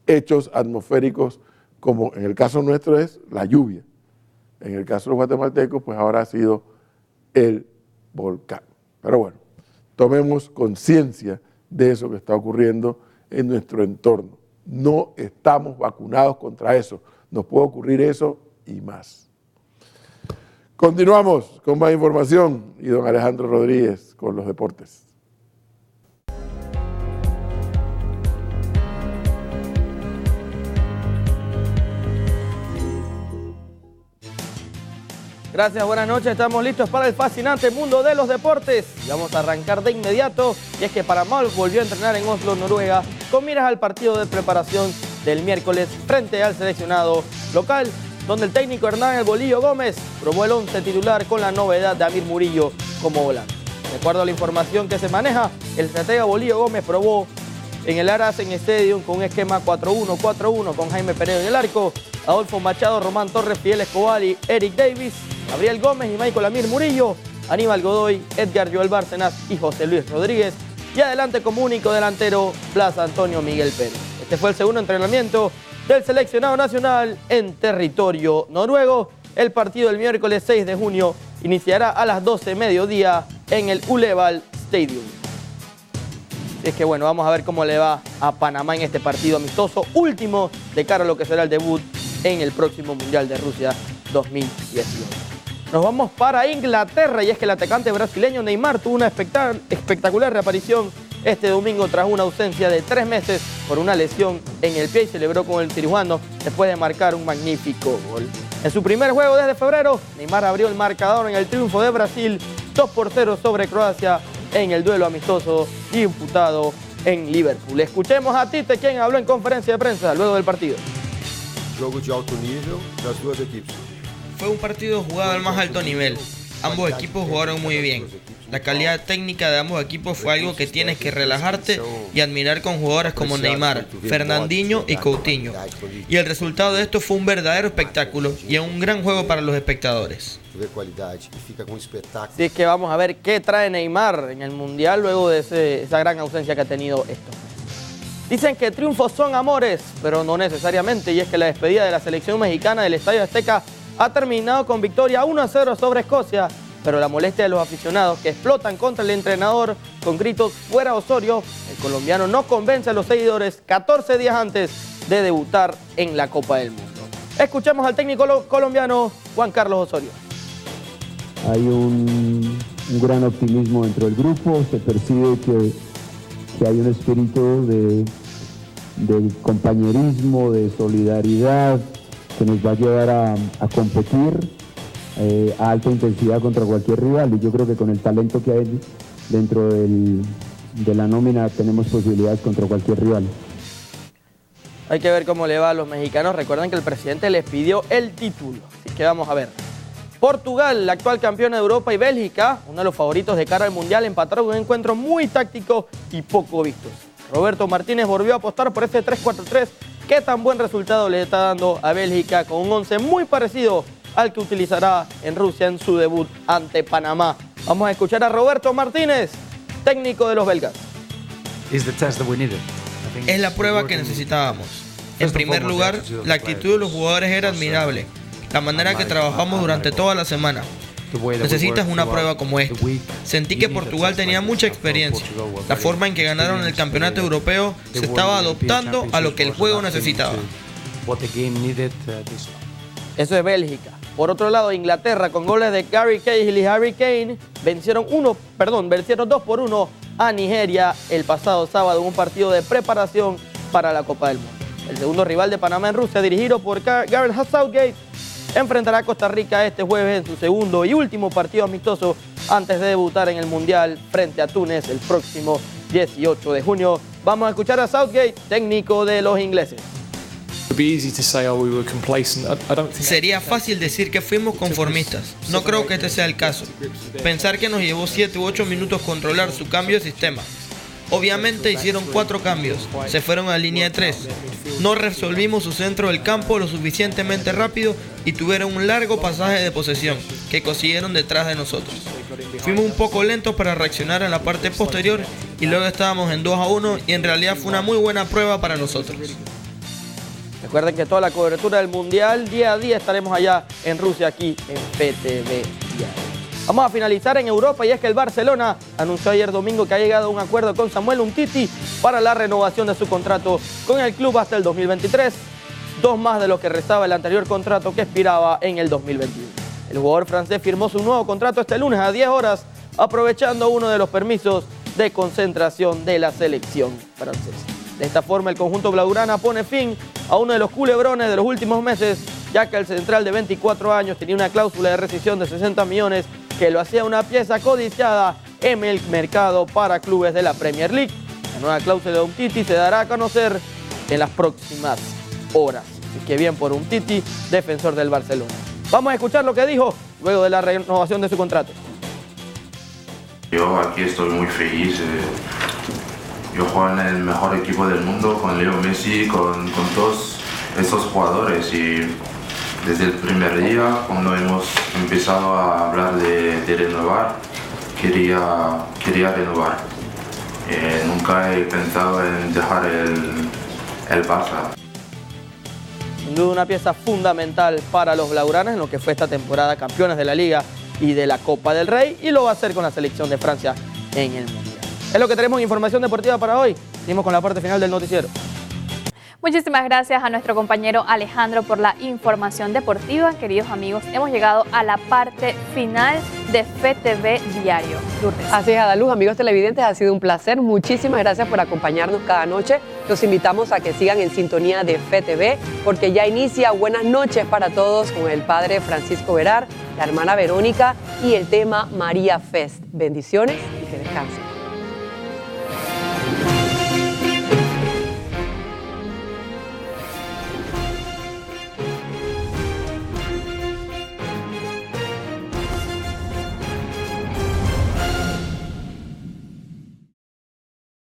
hechos atmosféricos, como en el caso nuestro es la lluvia. En el caso de los guatemaltecos, pues ahora ha sido el volcán. Pero bueno, tomemos conciencia de eso que está ocurriendo en nuestro entorno. No estamos vacunados contra eso. Nos puede ocurrir eso y más. Continuamos con más información y don Alejandro Rodríguez con los deportes. Gracias, buenas noches. Estamos listos para el fascinante mundo de los deportes. Y vamos a arrancar de inmediato. Y es que Panamá volvió a entrenar en Oslo, Noruega, con miras al partido de preparación del miércoles frente al seleccionado local, donde el técnico Hernán El Bolillo Gómez probó el 11 titular con la novedad de Amir Murillo como volante. De acuerdo a la información que se maneja, el estratega Bolillo Gómez probó en el Aracen Stadium con un esquema 4-1-4-1 con Jaime Peredo en el arco, Adolfo Machado, Román Torres, Fidel Escobar y Eric Davis, Gabriel Gómez y Michael Amir Murillo, Aníbal Godoy, Edgar Joel Bárcenas y José Luis Rodríguez, y adelante como único delantero Blas Antonio Miguel Pérez. Este fue el segundo entrenamiento del seleccionado nacional en territorio noruego. El partido del miércoles 6 de junio iniciará a las 12 mediodía en el Uleval Stadium. Es que bueno, vamos a ver cómo le va a Panamá en este partido amistoso último de cara a lo que será el debut en el próximo Mundial de Rusia 2018. Nos vamos para Inglaterra y es que el atacante brasileño Neymar tuvo una espectacular reaparición este domingo tras una ausencia de 3 meses por una lesión en el pie y celebró con el cirujano después de marcar un magnífico gol. En su primer juego desde febrero, Neymar abrió el marcador en el triunfo de Brasil 2-0 sobre Croacia en el duelo amistoso disputado en Liverpool. Escuchemos a Tite, quien habló en conferencia de prensa luego del partido. Jogo de alto nível das duas equipes. Fue un partido jugado al más alto nivel. Ambos equipos jugaron muy bien. La calidad técnica de ambos equipos fue algo que tienes que relajarte y admirar con jugadores como Neymar, Fernandinho y Coutinho. Y el resultado de esto fue un verdadero espectáculo y un gran juego para los espectadores. Así es que vamos a ver qué trae Neymar en el Mundial luego de esa gran ausencia que ha tenido estos meses. Dicen que triunfos son amores, pero no necesariamente, y es que la despedida de la selección mexicana del Estadio Azteca ha terminado con victoria 1-0 sobre Escocia, pero la molestia de los aficionados que explotan contra el entrenador con gritos "fuera Osorio", el colombiano no convence a los seguidores 14 días antes de debutar en la Copa del Mundo. Escuchemos al técnico colombiano Juan Carlos Osorio. Hay un gran optimismo dentro del grupo, se percibe que hay un espíritu de compañerismo, de solidaridad, que nos va a llevar a competir a alta intensidad contra cualquier rival, y yo creo que con el talento que hay dentro de la nómina tenemos posibilidades contra cualquier rival. Hay que ver cómo le va a los mexicanos. Recuerden que el presidente les pidió el título, así que vamos a ver. Portugal, la actual campeona de Europa, y Bélgica, uno de los favoritos de cara al Mundial, empataron un encuentro muy táctico y poco visto. Roberto Martínez volvió a apostar por este 3-4-3 que tan buen resultado le está dando a Bélgica, con un 11 muy parecido al que utilizará en Rusia en su debut ante Panamá. Vamos a escuchar a Roberto Martínez, técnico de los belgas. Es la prueba que necesitábamos. En primer lugar, la actitud de los jugadores era admirable, la manera que trabajamos durante toda la semana. Necesitas una prueba como esta. Sentí que Portugal tenía mucha experiencia. La forma en que ganaron el campeonato europeo se estaba adoptando a lo que el juego necesitaba. Eso es Bélgica. Por otro lado, Inglaterra, con goles de Gary Cahill y Harry Kane, vencieron 2-1 a Nigeria el pasado sábado en un partido de preparación para la Copa del Mundo. El segundo rival de Panamá en Rusia, dirigido por Gareth Southgate, enfrentará a Costa Rica este jueves en su segundo y último partido amistoso antes de debutar en el Mundial frente a Túnez el próximo 18 de junio. Vamos a escuchar a Southgate, técnico de los ingleses. Sería fácil decir que fuimos conformistas. No creo que este sea el caso. Pensar que nos llevó 7 u 8 minutos controlar su cambio de sistema. Obviamente hicieron 4 cambios, se fueron a línea de 3. No resolvimos su centro del campo lo suficientemente rápido y tuvieron un largo pasaje de posesión que consiguieron detrás de nosotros. Fuimos un poco lentos para reaccionar en la parte posterior y luego estábamos en 2-1 y en realidad fue una muy buena prueba para nosotros. Recuerden que toda la cobertura del Mundial, día a día estaremos allá en Rusia, aquí en PTV Diario. Vamos a finalizar en Europa, y es que el Barcelona anunció ayer domingo que ha llegado a un acuerdo con Samuel Umtiti para la renovación de su contrato con el club hasta el 2023, 2 más de lo que restaba el anterior contrato que expiraba en el 2021. El jugador francés firmó su nuevo contrato este lunes a 10 horas, aprovechando uno de los permisos de concentración de la selección francesa. De esta forma, el conjunto blaugrana pone fin a uno de los culebrones de los últimos meses ya que el central de 24 años tenía una cláusula de rescisión de 60 millones que lo hacía una pieza codiciada en el mercado para clubes de la Premier League. La nueva cláusula de Umtiti se dará a conocer en las próximas horas. Así que bien por Umtiti, defensor del Barcelona. Vamos a escuchar lo que dijo luego de la renovación de su contrato. Yo aquí estoy muy feliz. Yo juego en el mejor equipo del mundo con Leo Messi, con todos estos jugadores, y desde el primer día cuando hemos empezado a hablar de renovar, quería renovar. Nunca he pensado en dejar el Barça. Sin duda una pieza fundamental para los blaugranas en lo que fue esta temporada, campeones de la Liga y de la Copa del Rey, y lo va a hacer con la selección de Francia en el Mundial. Es lo que tenemos en información deportiva para hoy. Seguimos con la parte final del noticiero. Muchísimas gracias a nuestro compañero Alejandro por la información deportiva. Queridos amigos, hemos llegado a la parte final de FTV Diario. Lourdes. Así es, Adaluz, amigos televidentes, ha sido un placer. Muchísimas gracias por acompañarnos cada noche. Los invitamos a que sigan en sintonía de FTV, porque ya inicia Buenas noches para todos con el padre Francisco Verar, la hermana Verónica y el tema María Fest. Bendiciones y que descansen.